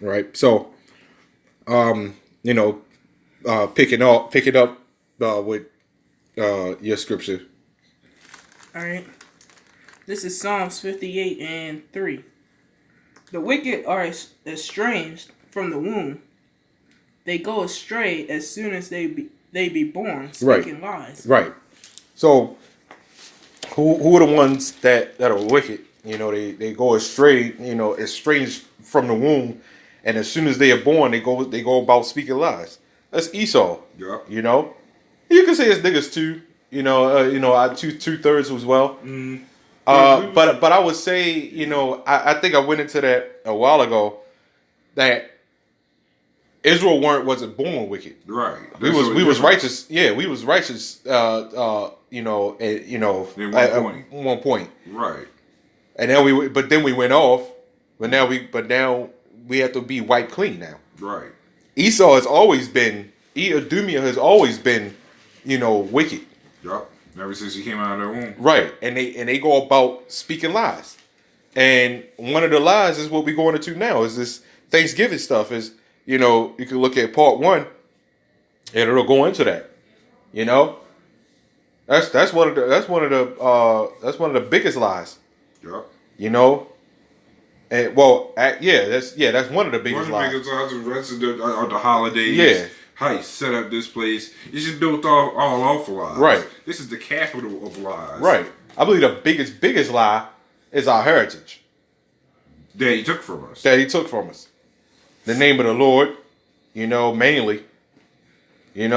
right? So, you know, picking up with your scripture. All right. This is Psalms 58 and 3. The wicked are estranged from the womb. They go astray as soon as they be born, Right, speaking lies. right. So, who are the ones that are wicked? They go astray. Estranged from the womb, and as soon as they are born, they go about speaking lies. That's Esau. Yeah. You can say it's niggas too. I two-thirds as well. Mm. But I would say, I think I went into that a while ago that Israel wasn't born wicked. Right. We was righteous. Yeah, we was righteous. At one point. Right. And then we went off. But now we have to be wiped clean now. Right. Esau has always been. Edumia has always been, wicked. Yup. Ever since he came out of their womb. Right, and they go about speaking lies, and one of the lies is what we're going into now. Is this Thanksgiving stuff? You can look at part 1, and it'll go into that. That's one of the biggest lies. Yup. And that's one of the biggest lies. One of the biggest lies. The rest of the holidays. Yeah. How he set up this place. It's just built all off of lies. Right. This is the capital of lies. Right. I believe the biggest lie is our heritage. That he took from us. The name of the Lord, mainly. You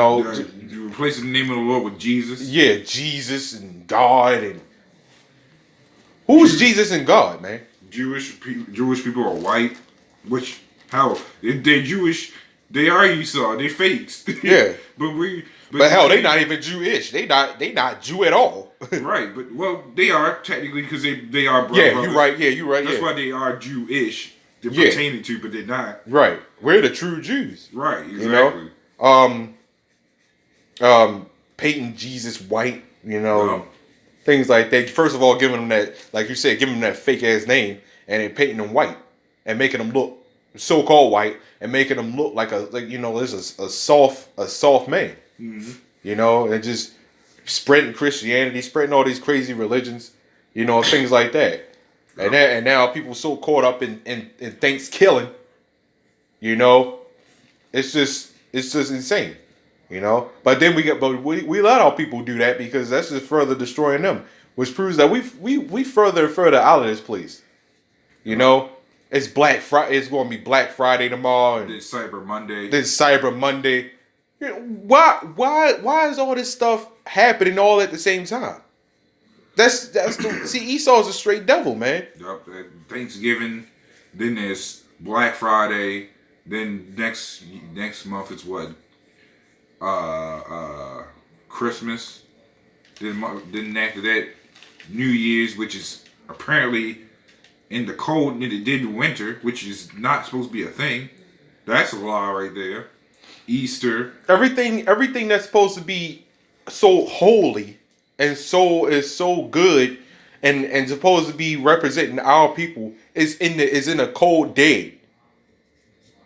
replace the name of the Lord with Jesus. Yeah, Jesus and God and who's Jesus and God, man? Jewish people are white, they're Jewish. They are Esau. They fakes. Yeah, but hell, they not even Jewish. They not Jew at all. Right, but they are technically because they are brothers. Yeah, you're right. Yeah, you're right. That's why they are Jewish. They're pertaining to, but they're not. Right, we're the true Jews. Right, exactly. Painting Jesus white. Things like that. First of all, giving them that, like you said, giving them that fake ass name, and then painting them white and making them look so-called white and making them look like there's a soft man. Mm-hmm. And just spreading Christianity, spreading all these crazy religions, things like that. And now people so caught up in Thanksgiving, it's just insane. But then we let our people do that because that's just further destroying them, which proves that we further and further out of this place. It's Black Friday. It's going to be Black Friday tomorrow, and It's Cyber Monday. Why is all this stuff happening all at the same time? See, Esau's a straight devil, man. Yep. Thanksgiving, then there's Black Friday, then next month it's what? Christmas. Then after that, New Year's, which is apparently in the cold and it did winter, which is not supposed to be a thing. That's a lie right there. Easter. Everything that's supposed to be so holy and so good and supposed to be representing our people is in a cold dead.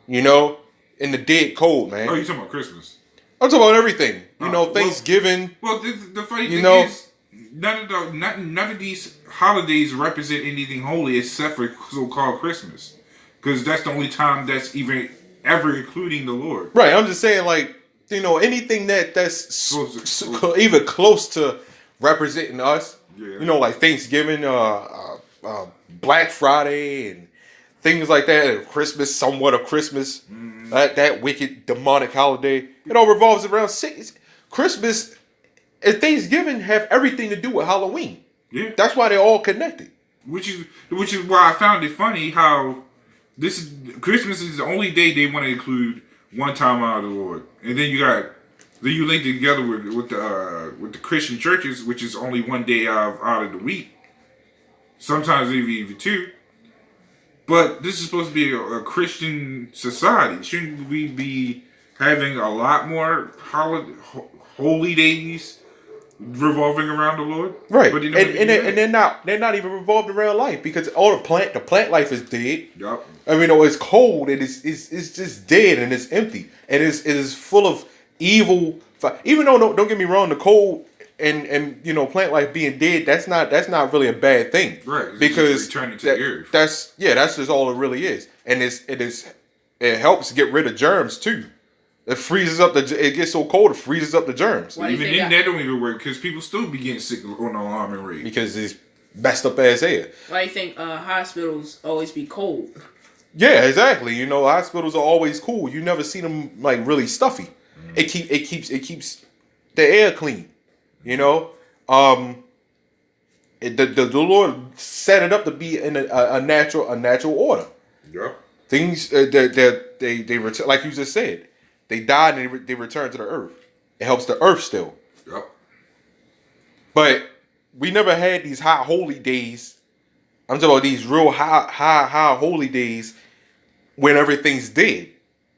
In the dead cold, man. Oh, you talking about Christmas? I'm talking about everything. Thanksgiving. Well, the funny thing is, none of these holidays represent anything holy except for so-called Christmas, because that's the only time that's even ever including the Lord. Right. I'm just saying, anything that's even close to representing us. Yeah. Like Thanksgiving, Black Friday, and things like that. And Christmas, somewhat of Christmas. Mm-hmm. That wicked demonic holiday. It all revolves around Christmas and Thanksgiving have everything to do with Halloween. Yeah. That's why they're all connected. Which is why I found it funny how Christmas is the only day they want to include one time out of the Lord, and then you link it together with the Christian churches, which is only one day out of the week. Sometimes even two. But this is supposed to be a Christian society. Shouldn't we be having a lot more holy days? revolving around the Lord. Right. But And they're not even revolved around life because all the plant life is dead. Yup. I mean, it's cold and it's just dead and it's empty and it is full of evil. Even though don't get me wrong, the cold and plant life being dead, that's not really a bad thing. Right. It's because just returning to the earth. That's just all it really is, and it helps get rid of germs too. It freezes up it gets so cold it freezes up the germs. Why do you Even think then, that don't even work because people still be getting sick on the alarming rate. Because it's messed up ass air. Why do you think hospitals always be cold? Yeah, exactly. Hospitals are always cool. You never see them like really stuffy. It keeps the air clean. The Lord set it up to be in a natural order. Yep. Things they return, like you just said, they died and they return to the earth. It helps the earth still. Yep. But we never had these high holy days. I'm talking about these real high holy days when everything's dead.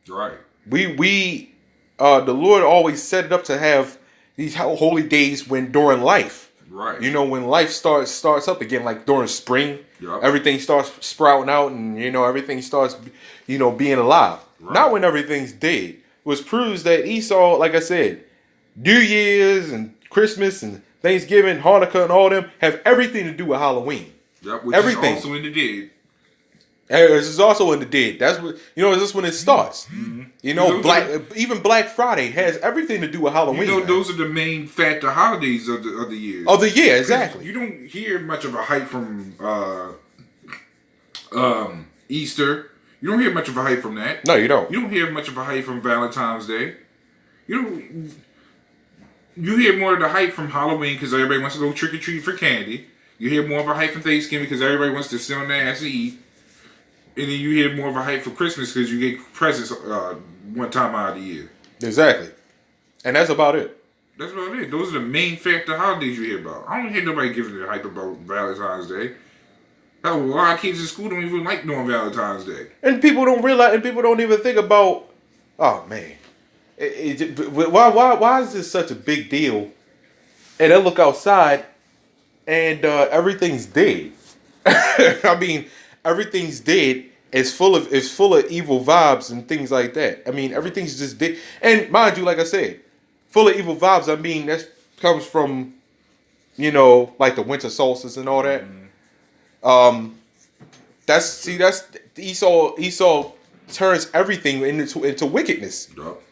Right. The Lord always set it up to have these holy days during life. Right. When life starts up again, like during spring, Yep. everything starts sprouting out and everything starts being alive. Right. Not when everything's dead. Which proves that Esau, like I said, New Year's and Christmas and Thanksgiving, Hanukkah and all them have everything to do with Halloween. Yep. Which Everything. is also in the dead. This is also in the dead. That's what this is when it starts. Mm-hmm. Even Black Friday has everything to do with Halloween. Those are the main factor holidays of the year. Of the year, exactly. You don't hear much of a hype from Easter. You don't hear much of a hype from that. No, you don't. You don't hear much of a hype from Valentine's Day. You hear more of the hype from Halloween because everybody wants to go trick or treat for candy. You hear more of a hype from Thanksgiving because everybody wants to sit on their ass and eat. And then you hear more of a hype for Christmas because you get presents one time out of the year. Exactly. And that's about it. That's about it. Those are the main factor holidays you hear about. I don't hear nobody giving a hype about Valentine's Day. Hell, a lot of kids in school don't even like doing Valentine's Day. And people don't realize, and people don't even think about, oh man, why is this such a big deal? And I look outside and everything's dead. I mean, everything's dead. It's full of evil vibes and things like that. I mean, everything's just dead. And mind you, like I said, full of evil vibes. I mean, that comes from, like the winter solstice and all that. That's Esau turns everything into wickedness. Yep.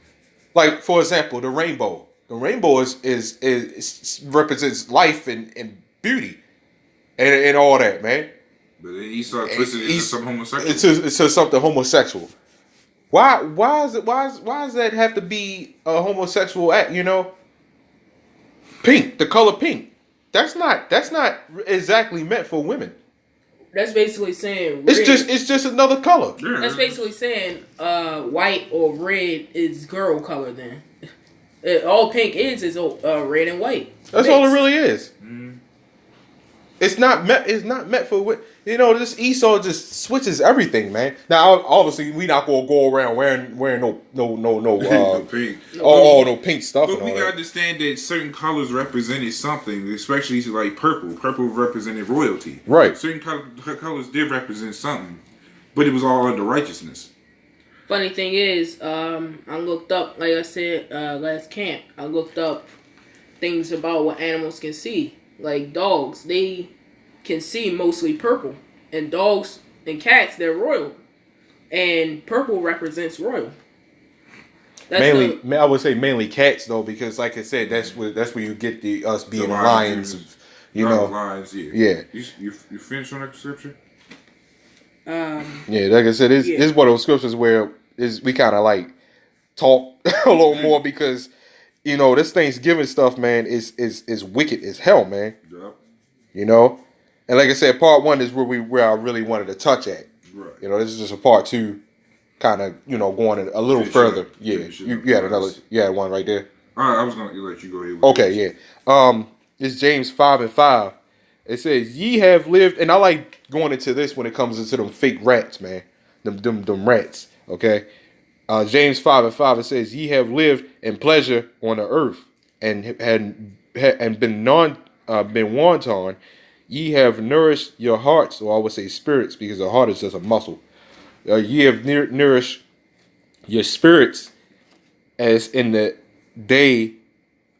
Like, for example, the rainbow. The rainbow is represents life and beauty and all that, man. But then Esau twisted it into some homosexual. It's something homosexual. Why does that have to be a homosexual act? Pink, the color pink. That's not exactly meant for women. That's basically saying red. It's just another color. Yeah. That's basically saying white or red is girl color. Then all pink is red and white. That's all it really is. Mm. It's not meant for this Esau just switches everything, man. Now obviously we not gonna go around wearing no pink. No pink stuff. But we gotta understand that certain colors represented something, especially like purple. Purple represented royalty. Right. Certain colors did represent something, but it was all under righteousness. Funny thing is, I looked up, like I said last camp, I looked up things about what animals can see. Like dogs, they can see mostly purple. And dogs and cats, they're royal. And purple represents royal. I would say mainly cats though, because like I said, that's where you get us being the lions. Lions, yeah. You finished on that scripture? Yeah, like I said, it's one of those scriptures where we kind of like talk a little more because this Thanksgiving stuff, man, is wicked as hell, man. Yep. And like I said, part one is where I really wanted to touch at. Right. This is just a part two, kind of going a little further. Yeah. You had one right there. I was gonna let you go ahead. Okay, yeah. It's James 5:5. It says, "Ye have lived," and I like going into this when it comes into them fake rats, man. Them rats. Okay. James 5:5. It says, "Ye have lived in pleasure on the earth, and and been wanton, ye have nourished your hearts, or I would say spirits, because the heart is just a muscle. Ye have nourished your spirits as in the day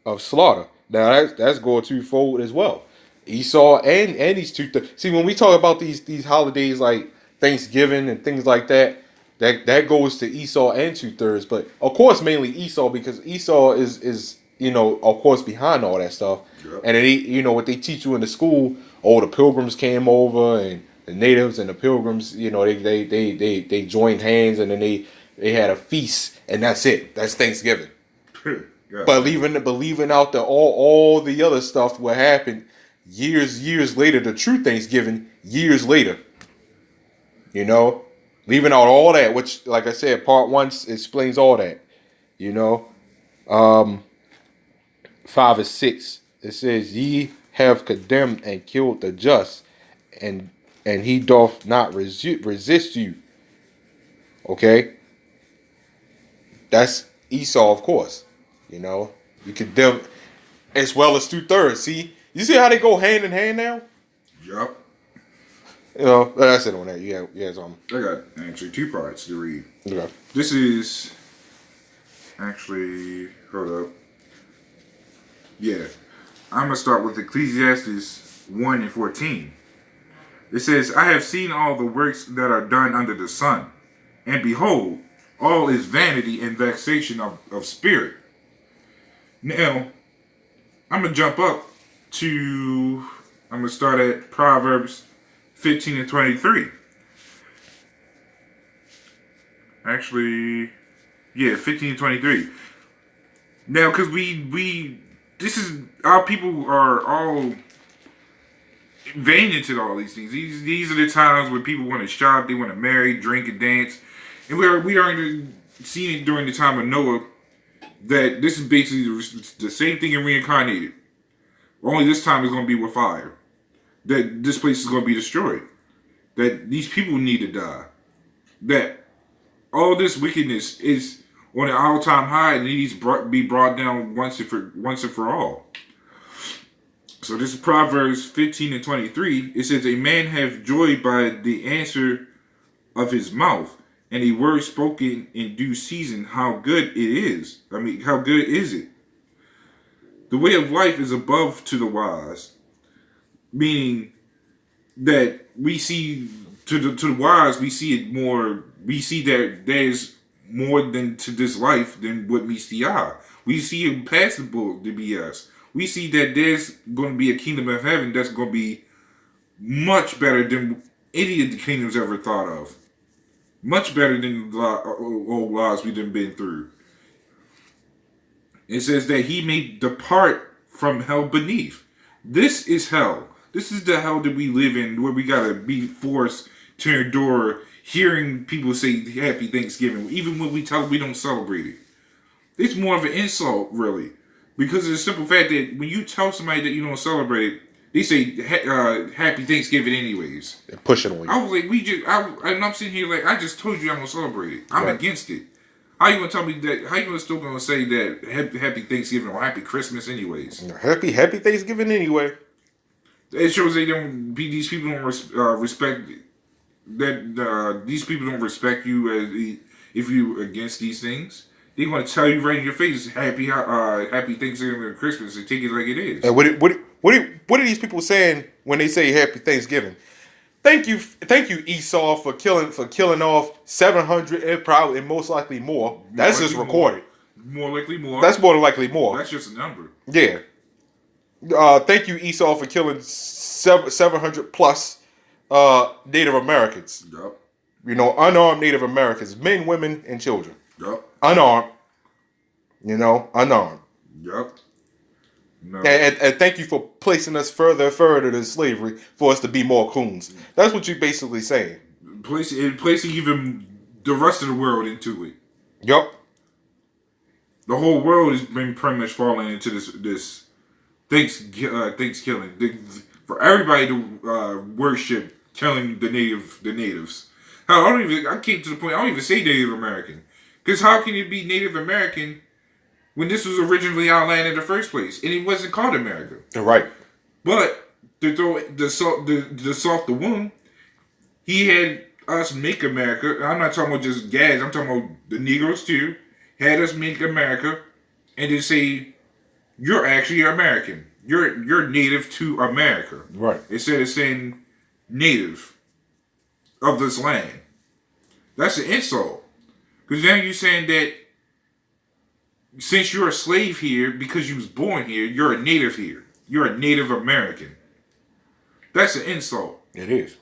of slaughter. Now that's going twofold as well. Esau and these two. See, when we talk about these holidays like Thanksgiving and things like that, that goes to Esau and 2/3. But of course, mainly Esau, because Esau is of course behind all that stuff. Yep. And then what they teach you in the school. Oh, the pilgrims came over, and the natives and the pilgrims. They joined hands, and then they had a feast, and that's it. That's Thanksgiving. Yeah. But leaving out all the other stuff what happened years later, the true Thanksgiving years later. Leaving out all that, which, like I said, part 1 explains all that. 5 and 6, it says, "Ye have condemned and killed the just, and he doth not resist you." Okay, that's Esau, of course. You condemn as well as 2/3. See, you see how they go hand in hand now. Yup. That's it on that. Yeah, something. I got actually 2 parts to read. Okay. This is actually, hold up. Yeah, I'm gonna start with Ecclesiastes 1 and 14. It says, "I have seen all the works that are done under the sun, and behold, all is vanity and vexation of spirit." Now, I'm going to jump up I'm going to start at Proverbs 15 and 23. Actually, yeah, 15 and 23. Now, because our people are all vain into all these things. These are the times when people want to shop, they want to marry, drink, and dance. And we already seen it during the time of Noah, that this is basically the same thing in reincarnated. Only this time it's going to be with fire. That this place is going to be destroyed. That these people need to die. That all this wickedness is on an all-time high and it needs to be brought down once and for all. So this is Proverbs 15 and 23. It says, "A man hath joy by the answer of his mouth, and a word spoken in due season, how good it is." I mean, how good is it? "The way of life is above to the wise," meaning that we see to the wise, we see it more. We see that there's more than to this life than what meets the eye. We see it past the BS. We see that there's going to be a kingdom of heaven that's going to be much better than any of the kingdoms ever thought of. Much better than the old lives we've been through. It says that he may depart from hell beneath. This is hell. This is the hell that we live in, where we gotta be forced to endure hearing people say Happy Thanksgiving, even when we tell them we don't celebrate it. It's more of an insult, really, because of the simple fact that when you tell somebody that you don't celebrate it, they say Happy Thanksgiving anyways. They're pushing on you. I was like, I'm sitting here like, I just told you I'm gonna celebrate it. I'm against it. How you gonna tell me that? How you gonna still gonna say that Happy Thanksgiving or Happy Christmas anyways? Happy Thanksgiving anyway. It shows these people don't respect that. These people don't respect you if you against these things. They're gonna tell you right in your face, Happy Thanksgiving or Christmas, and take it like it is. And what are these people saying when they say Happy Thanksgiving? Thank you, Esau, for killing off 700 and probably and most likely more. That's just recorded. More likely more. That's more than likely more. That's just a number. Yeah. Thank you, Esau, for killing 700 plus Native Americans. Yup. Unarmed Native Americans, men, women, and children. Yup. Unarmed. Unarmed. Yup. No. And thank you for placing us further to slavery for us to be more coons. That's what you're basically saying. Placing even the rest of the world into it. Yup. The whole world has been pretty much falling into this Thanksgiving. For everybody to worship killing the natives. I came to the point, I don't even say Native American. Because how can you be Native American when this was originally our land in the first place, and it wasn't called America. Right. But to throw the soft the womb, he had us make America. I'm not talking about just gads. I'm talking about the Negroes too. Had us make America, and then say, "You're actually American. You're native to America." Right. Instead of saying native of this land. That's an insult. Because now you're saying that since you're a slave here, because you was born here, you're a native here. You're a Native American. That's an insult. It is.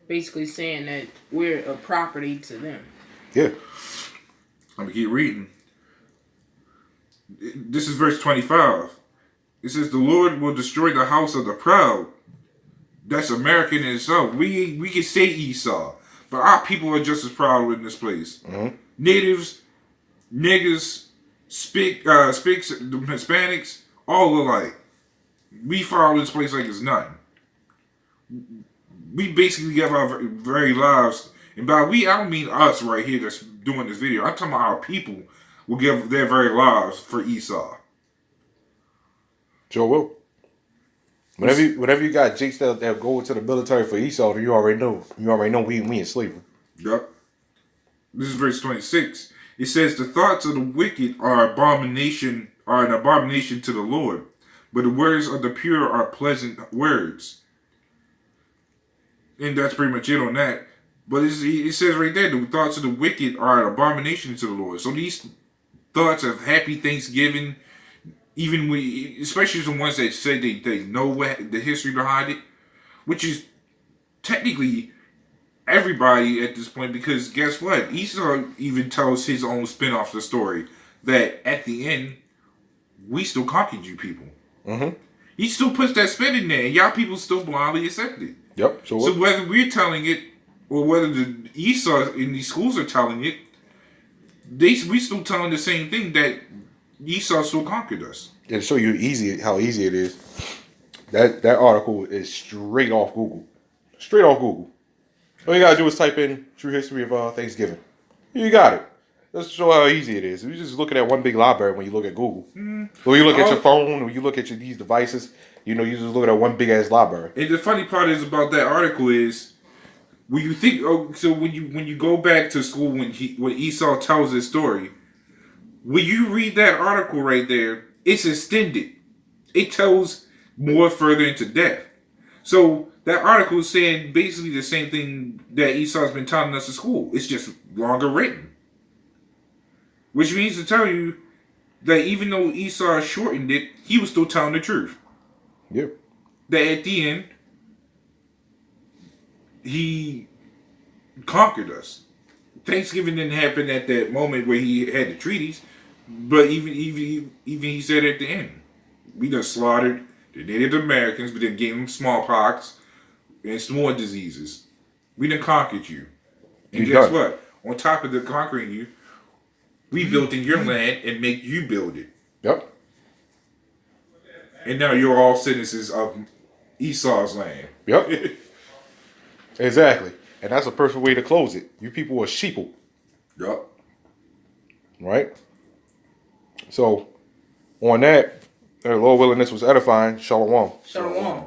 Basically saying that we're a property to them. Yeah. I'm going to keep reading. This is verse 25. It says, the Lord will destroy the house of the proud. That's American in itself. We can say Esau, but our people are just as proud in this place. Mm-hmm. Natives, niggas, Hispanics, all alike. We follow this place like it's nothing. We basically give our very lives, and by we, I don't mean us right here that's doing this video. I'm talking about our people will give their very lives for Esau. Sure will. Whenever you got jakes that go into the military for Esau, then you already know. You already know we in slavery. Yep. This is verse 26. It says, the thoughts of the wicked are an abomination to the Lord, but the words of the pure are pleasant words. And that's pretty much it on that. But it says right there, the thoughts of the wicked are an abomination to the Lord. So these thoughts of happy Thanksgiving, even especially the ones that say they know what the history behind it, which is technically everybody at this point, because guess what? Esau even tells his own spin-off the story that at the end, we still conquered you people. Mm-hmm. He still puts that spin in there, and y'all people still blindly accept it. Yep. So whether we're telling it, or whether the Esau in these schools are telling it, we still telling the same thing, that Esau still conquered us. To show you how easy it is, that article is straight off Google. Straight off Google. All you gotta do is type in true history of Thanksgiving. You got it. Let's show how easy it is. You're just looking at one big library when you look at Google. When you look at your phone, when you look at these devices, you know, you're just looking at one big ass library. And the funny part is about that article is when you think, when you go back to school when Esau tells his story, when you read that article right there, it's extended. It tells more further into depth. So that article is saying basically the same thing that Esau's been telling us at school. It's just longer written. Which means to tell you that even though Esau shortened it, he was still telling the truth. Yep. That at the end, he conquered us. Thanksgiving didn't happen at that moment where he had the treaties, but even he said at the end, we done slaughtered the Native Americans, but then gave them smallpox and some more diseases. We done conquered you. And guess what? On top of the conquering you, we built in your land and make you build it. Yep. And now you're all citizens of Esau's land. Yep. Exactly. And that's a perfect way to close it. You people are sheeple. Yep. Right? So, on that, Lord willing, this was edifying. Shalom. Shalom.